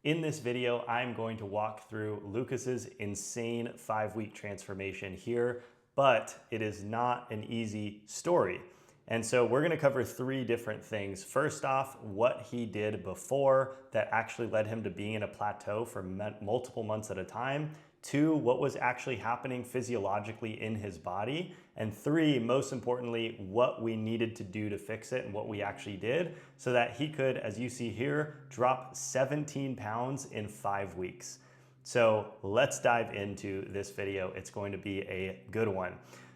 In this video, I'm going to walk through Lucas's insane 5-week transformation here, but it is not an easy story. And so we're going to cover 3 different things. First off, what he did before that actually led him to being in a plateau for multiple months at a time. 2, what was actually happening physiologically in his body. And 3, most importantly, what we needed to do to fix it and what we actually did so that he could, as you see here, drop 17 pounds in 5 weeks. So let's dive into this video. It's going to be a good one.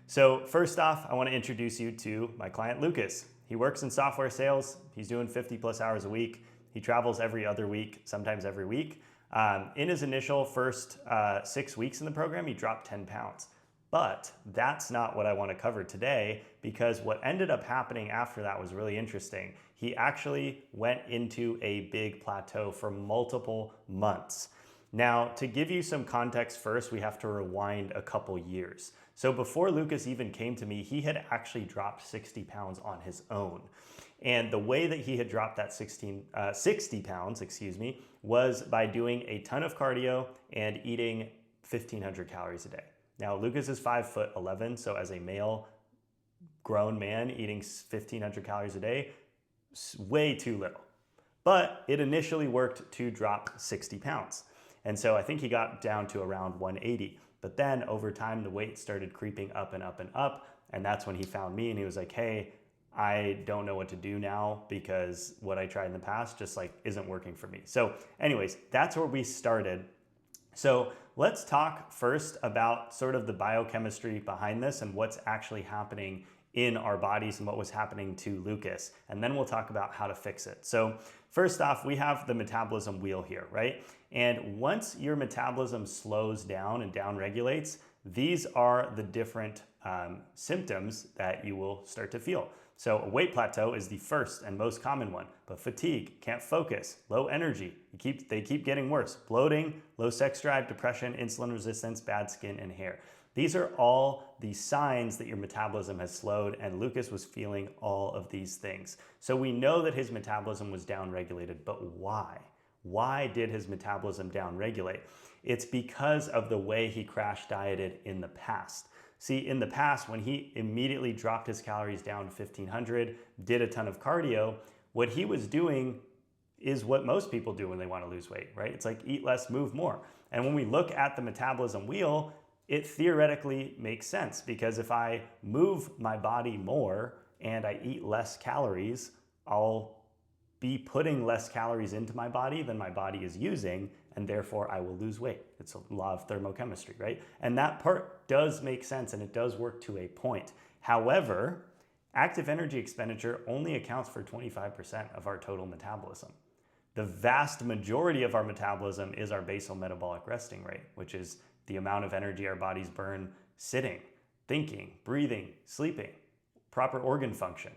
So first off, I want to introduce you to my client, Lucas. He works in software sales. He's doing 50+ hours a week. He travels every other week, sometimes every week. In his initial first 6 weeks in the program, he dropped 10 pounds. But that's not what I want to cover today, because what ended up happening after that was really interesting. He actually went into a big plateau for multiple months. Now, to give you some context first, we have to rewind a couple years. So before Lucas even came to me, he had actually dropped 60 pounds on his own. And the way that he had dropped that 60 pounds, was by doing a ton of cardio and eating 1,500 calories a day. Now, Lucas is 5'11", so as a male grown man, eating 1,500 calories a day, way too little. But it initially worked to drop 60 pounds. And so I think he got down to around 180. But then over time, the weight started creeping up and up and up. And that's when he found me and he was like, hey, I don't know what to do now because what I tried in the past just isn't working for me. So anyways, that's where we started. So let's talk first about sort of the biochemistry behind this and what's actually happening in our bodies and what was happening to Lucas. And then we'll talk about how to fix it. So first off, we have the metabolism wheel here, right? And once your metabolism slows down and downregulates, these are the different symptoms that you will start to feel. So a weight plateau is the first and most common one, but fatigue, can't focus, low energy, they keep getting worse. Bloating, low sex drive, depression, insulin resistance, bad skin, and hair. These are all the signs that your metabolism has slowed, and Lucas was feeling all of these things. So we know that his metabolism was downregulated, but why? Why did his metabolism downregulate? It's because of the way he crash dieted in the past. See, in the past, when he immediately dropped his calories down to 1,500, did a ton of cardio, what he was doing is what most people do when they want to lose weight, right? It's like eat less, move more. And when we look at the metabolism wheel, it theoretically makes sense, because if I move my body more and I eat less calories, I'll be putting less calories into my body than my body is using, and therefore I will lose weight. It's a law of thermochemistry, right? And that part does make sense and it does work to a point. However, active energy expenditure only accounts for 25% of our total metabolism. The vast majority of our metabolism is our basal metabolic resting rate, which is the amount of energy our bodies burn sitting, thinking, breathing, sleeping, proper organ function.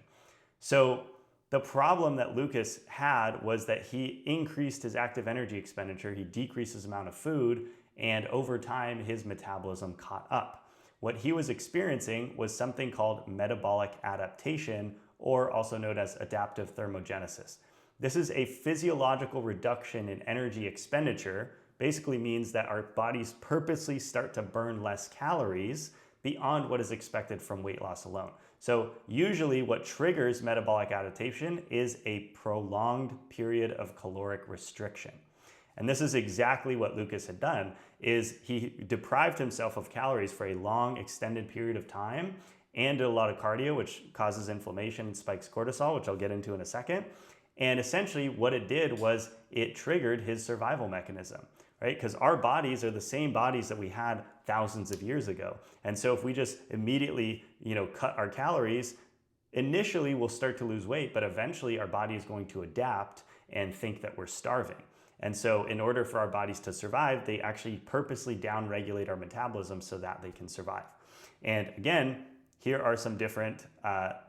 So the problem that Lucas had was that he increased his active energy expenditure, he decreased his amount of food, and over time his metabolism caught up. What he was experiencing was something called metabolic adaptation, or also known as adaptive thermogenesis. This is a physiological reduction in energy expenditure. Basically means that our bodies purposely start to burn less calories beyond what is expected from weight loss alone. So usually what triggers metabolic adaptation is a prolonged period of caloric restriction. And this is exactly what Lucas had done, is he deprived himself of calories for a long extended period of time and did a lot of cardio, which causes inflammation and spikes cortisol, which I'll get into in a second. And essentially what it did was it triggered his survival mechanism, right? Because our bodies are the same bodies that we had thousands of years ago. And so if we just immediately, cut our calories, initially we'll start to lose weight, but eventually our body is going to adapt and think that we're starving. And so in order for our bodies to survive, they actually purposely downregulate our metabolism so that they can survive. And again, here are some different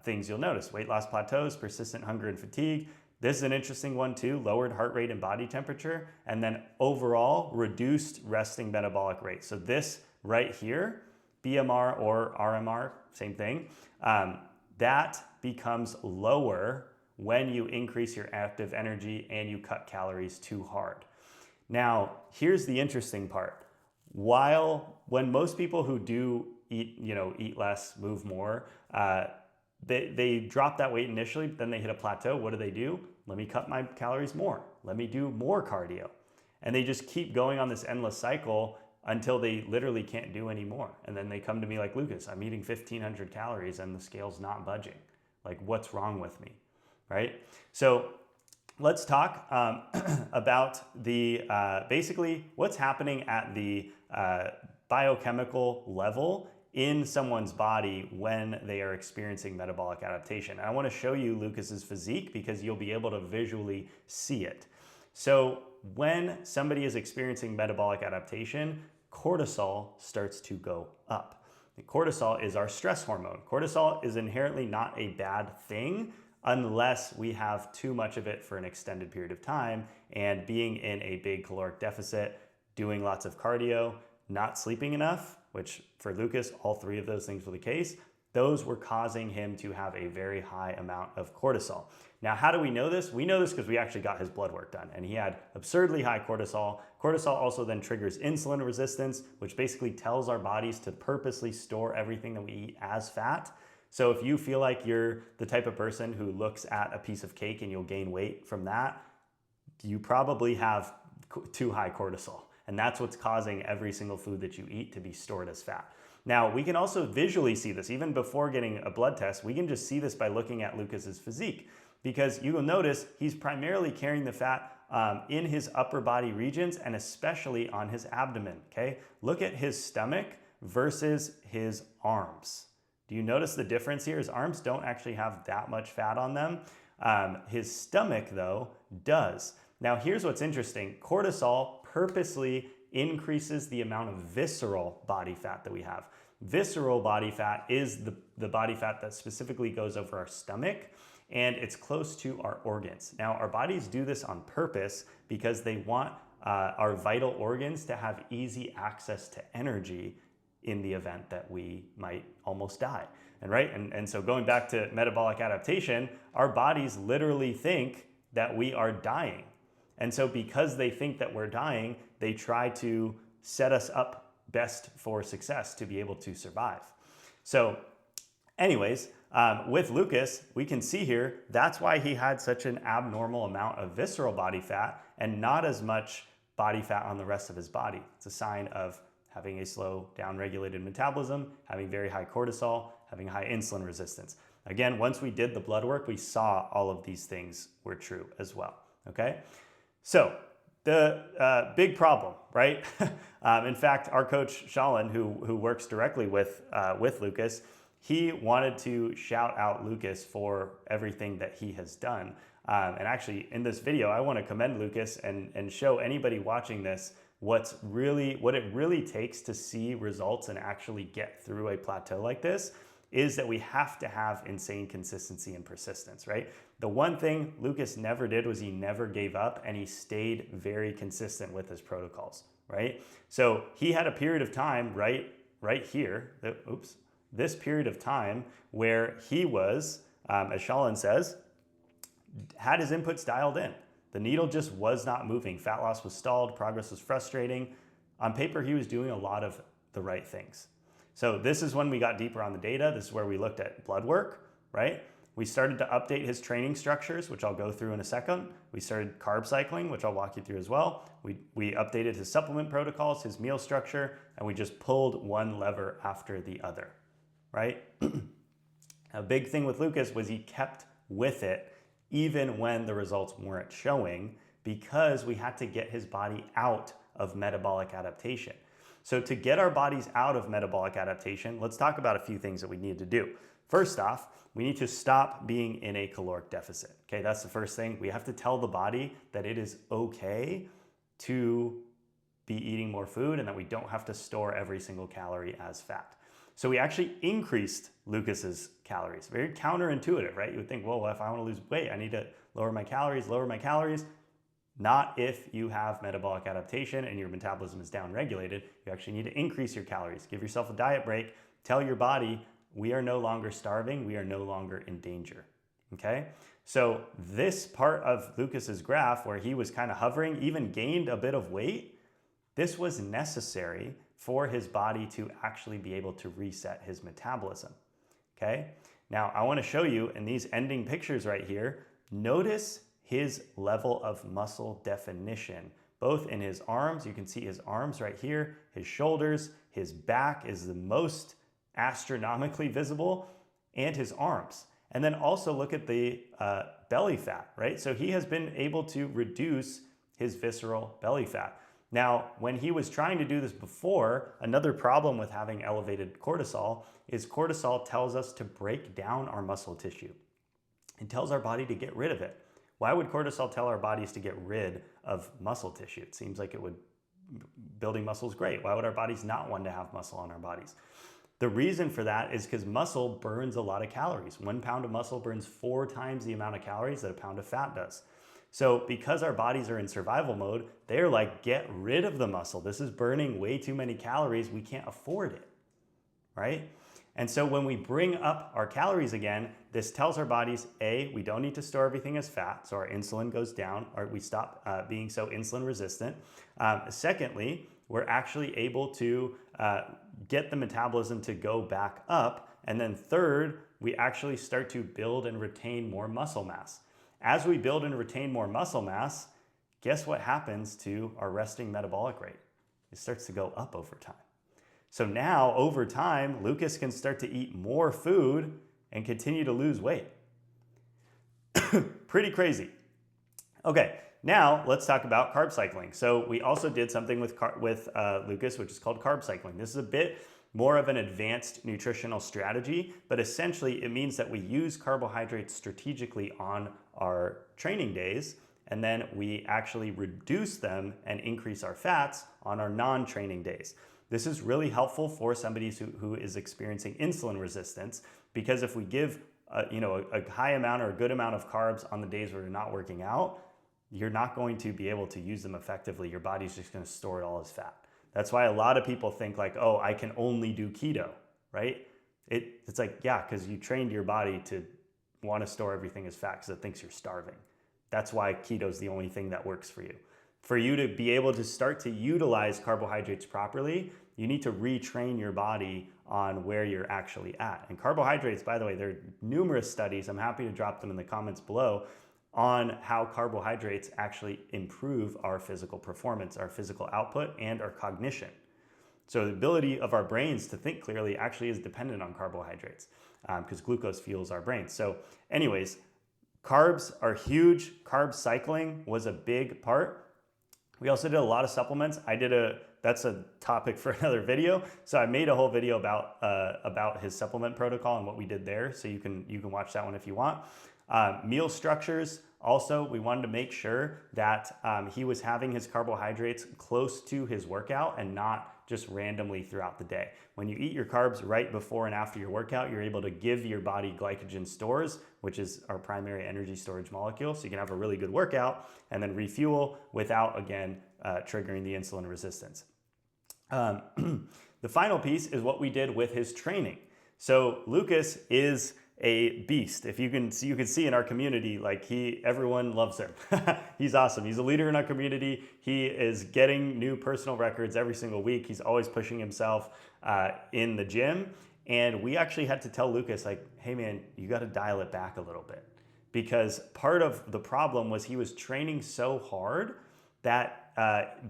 things you'll notice. Weight loss plateaus, persistent hunger and fatigue. This is an interesting one too, lowered heart rate and body temperature, and then overall reduced resting metabolic rate. So this right here, BMR or RMR, same thing, that becomes lower when you increase your active energy and you cut calories too hard. Now, here's the interesting part. When most people who do eat less, move more, they drop that weight initially, but then they hit a plateau. What do? Let me cut my calories more. Let me do more cardio. And they just keep going on this endless cycle until they literally can't do any more. And then they come to me like, Lucas, I'm eating 1,500 calories and the scale's not budging. Like, what's wrong with me, right? So let's talk about the basically what's happening at the biochemical level in someone's body when they are experiencing metabolic adaptation. And I want to show you Lucas's physique because you'll be able to visually see it. So when somebody is experiencing metabolic adaptation, cortisol starts to go up. Cortisol is our stress hormone. Cortisol is inherently not a bad thing unless we have too much of it for an extended period of time, and being in a big caloric deficit, doing lots of cardio, not sleeping enough, which for Lucas, all three of those things were the case. Those were causing him to have a very high amount of cortisol. Now, how do we know this? We know this because we actually got his blood work done and he had absurdly high cortisol. Cortisol also then triggers insulin resistance, which basically tells our bodies to purposely store everything that we eat as fat. So if you feel like you're the type of person who looks at a piece of cake and you'll gain weight from that, you probably have too high cortisol. And that's what's causing every single food that you eat to be stored as fat. Now, we can also visually see this, even before getting a blood test. We can just see this by looking at Lucas's physique, because you will notice he's primarily carrying the fat in his upper body regions and especially on his abdomen, okay? Look at his stomach versus his arms. Do you notice the difference here? His arms don't actually have that much fat on them. His stomach, though, does. Now, here's what's interesting. Cortisol purposely increases the amount of visceral body fat that we have. Visceral body fat is the body fat that specifically goes over our stomach, and it's close to our organs. Now, our bodies do this on purpose because they want our vital organs to have easy access to energy in the event that we might almost die. And so going back to metabolic adaptation, our bodies literally think that we are dying. And so because they think that we're dying, they try to set us up best for success to be able to survive. So anyways, with Lucas, we can see here, that's why he had such an abnormal amount of visceral body fat and not as much body fat on the rest of his body. It's a sign of having a slow down-regulated metabolism, having very high cortisol, having high insulin resistance. Again, once we did the blood work, we saw all of these things were true as well, okay? So the big problem, right? In fact, our coach, Shalin, who works directly with Lucas, he wanted to shout out Lucas for everything that he has done. And actually, in this video, I want to commend Lucas and show anybody watching this what it really takes to see results and actually get through a plateau like this is that we have to have insane consistency and persistence, right? The one thing Lucas never did was he never gave up, and he stayed very consistent with his protocols, right? So he had a period of time right here, this period of time where he was, as Shalin says, had his inputs dialed in. The needle just was not moving. Fat loss was stalled, progress was frustrating. On paper, he was doing a lot of the right things. So this is when we got deeper on the data. This is where we looked at blood work, right? We started to update his training structures, which I'll go through in a second. We started carb cycling, which I'll walk you through as well. We updated his supplement protocols, his meal structure, and we just pulled one lever after the other, right? A big thing with Lucas was he kept with it even when the results weren't showing, because we had to get his body out of metabolic adaptation. So to get our bodies out of metabolic adaptation, let's talk about a few things that we need to do. First off, we need to stop being in a caloric deficit. Okay, that's the first thing. We have to tell the body that it is okay to be eating more food and that we don't have to store every single calorie as fat. So we actually increased Lucas's calories. Very counterintuitive, right? You would think, well, if I want to lose weight, I need to lower my calories. Not if you have metabolic adaptation and your metabolism is down-regulated. You actually need to increase your calories. Give yourself a diet break. Tell your body, we are no longer starving. We are no longer in danger, okay? So this part of Lucas's graph where he was kind of hovering, even gained a bit of weight, this was necessary for his body to actually be able to reset his metabolism, okay? Now I wanna show you in these ending pictures right here, notice his level of muscle definition, both in his arms, you can see his arms right here, his shoulders, his back is the most astronomically visible, and his arms. And then also look at the belly fat, right? So he has been able to reduce his visceral belly fat. Now, when he was trying to do this before, another problem with having elevated cortisol is cortisol tells us to break down our muscle tissue. It tells our body to get rid of it. Why would cortisol tell our bodies to get rid of muscle tissue? It seems like building muscle is great. Why would our bodies not want to have muscle on our bodies? The reason for that is because muscle burns a lot of calories. 1 pound of muscle burns 4 times the amount of calories that a pound of fat does. So because our bodies are in survival mode, they're like, get rid of the muscle. This is burning way too many calories. We can't afford it, right? And so when we bring up our calories again, this tells our bodies, A, we don't need to store everything as fat, so our insulin goes down, or we stop being so insulin resistant. Secondly, we're actually able to get the metabolism to go back up. And then third, we actually start to build and retain more muscle mass. As we build and retain more muscle mass, guess what happens to our resting metabolic rate? It starts to go up over time. So now, over time, Lucas can start to eat more food and continue to lose weight. Pretty crazy. Okay, now let's talk about carb cycling. So we also did something with Lucas, which is called carb cycling. This is a bit more of an advanced nutritional strategy, but essentially it means that we use carbohydrates strategically on our training days, and then we actually reduce them and increase our fats on our non-training days. This is really helpful for somebody who is experiencing insulin resistance, because if we give a high amount or a good amount of carbs on the days where you're not working out, you're not going to be able to use them effectively. Your body's just going to store it all as fat. That's why a lot of people think like, oh, I can only do keto, right? It's like, yeah, because you trained your body to want to store everything as fat because it thinks you're starving. That's why keto is the only thing that works for you. For you to be able to start to utilize carbohydrates properly, you need to retrain your body on where you're actually at. And carbohydrates, by the way, there are numerous studies, I'm happy to drop them in the comments below, on how carbohydrates actually improve our physical performance, our physical output, and our cognition. So the ability of our brains to think clearly actually is dependent on carbohydrates because glucose fuels our brains. So anyways, carbs are huge. Carb cycling was a big part. We also did a lot of supplements. That's a topic for another video. So I made a whole video about his supplement protocol and what we did there. So you can watch that one if you want. Meal structures. Also, we wanted to make sure that he was having his carbohydrates close to his workout and not just randomly throughout the day. When you eat your carbs right before and after your workout, you're able to give your body glycogen stores, which is our primary energy storage molecule. So you can have a really good workout and then refuel without, again, triggering the insulin resistance. The final piece is what we did with his training. So Lucas is a beast. If you can see in our community, like everyone loves him. He's awesome. He's a leader in our community. He is getting new personal records every single week. He's always pushing himself in the gym. And we actually had to tell Lucas, like, hey man, you got to dial it back a little bit, because part of the problem was he was training so hard that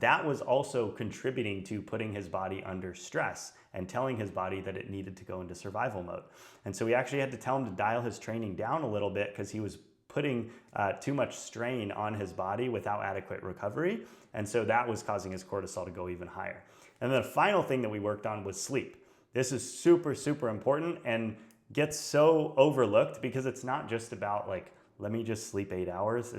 that was also contributing to putting his body under stress and telling his body that it needed to go into survival mode. And so we actually had to tell him to dial his training down a little bit because he was putting too much strain on his body without adequate recovery. And so that was causing his cortisol to go even higher. And then the final thing that we worked on was sleep. This is super, super important and gets so overlooked because it's not just about like, let me just sleep 8 hours.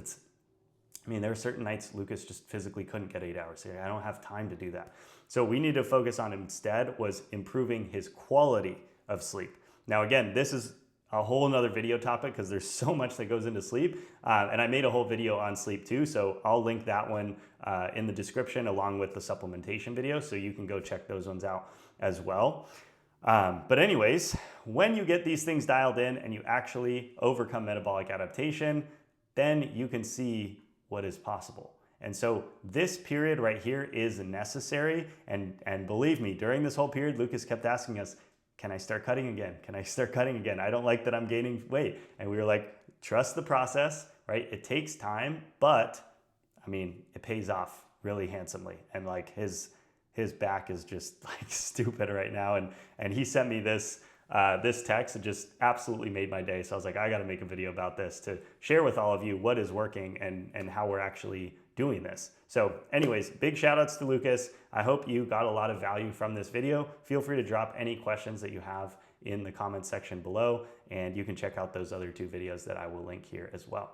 There are certain nights Lucas just physically couldn't get 8 hours. I don't have time to do that. So we need to focus on instead was improving his quality of sleep. Now, again, this is a whole nother video topic because there's so much that goes into sleep. And I made a whole video on sleep too. So I'll link that one in the description along with the supplementation video. So you can go check those ones out as well. But anyways, when you get these things dialed in and you actually overcome metabolic adaptation, then you can see what is possible. And so this period right here is necessary. And believe me, during this whole period, Lucas kept asking us, can I start cutting again? Can I start cutting again? I don't like that I'm gaining weight. And we were like, trust the process, right? It takes time, but I mean, it pays off really handsomely. And like his back is just like stupid right now. And he sent me this text. It just absolutely made my day. So I was like, I got to make a video about this to share with all of you what is working and how we're actually doing this. So anyways, big shout outs to Lucas. I hope you got a lot of value from this video. Feel free to drop any questions that you have in the comment section below, and you can check out those other 2 videos that I will link here as well.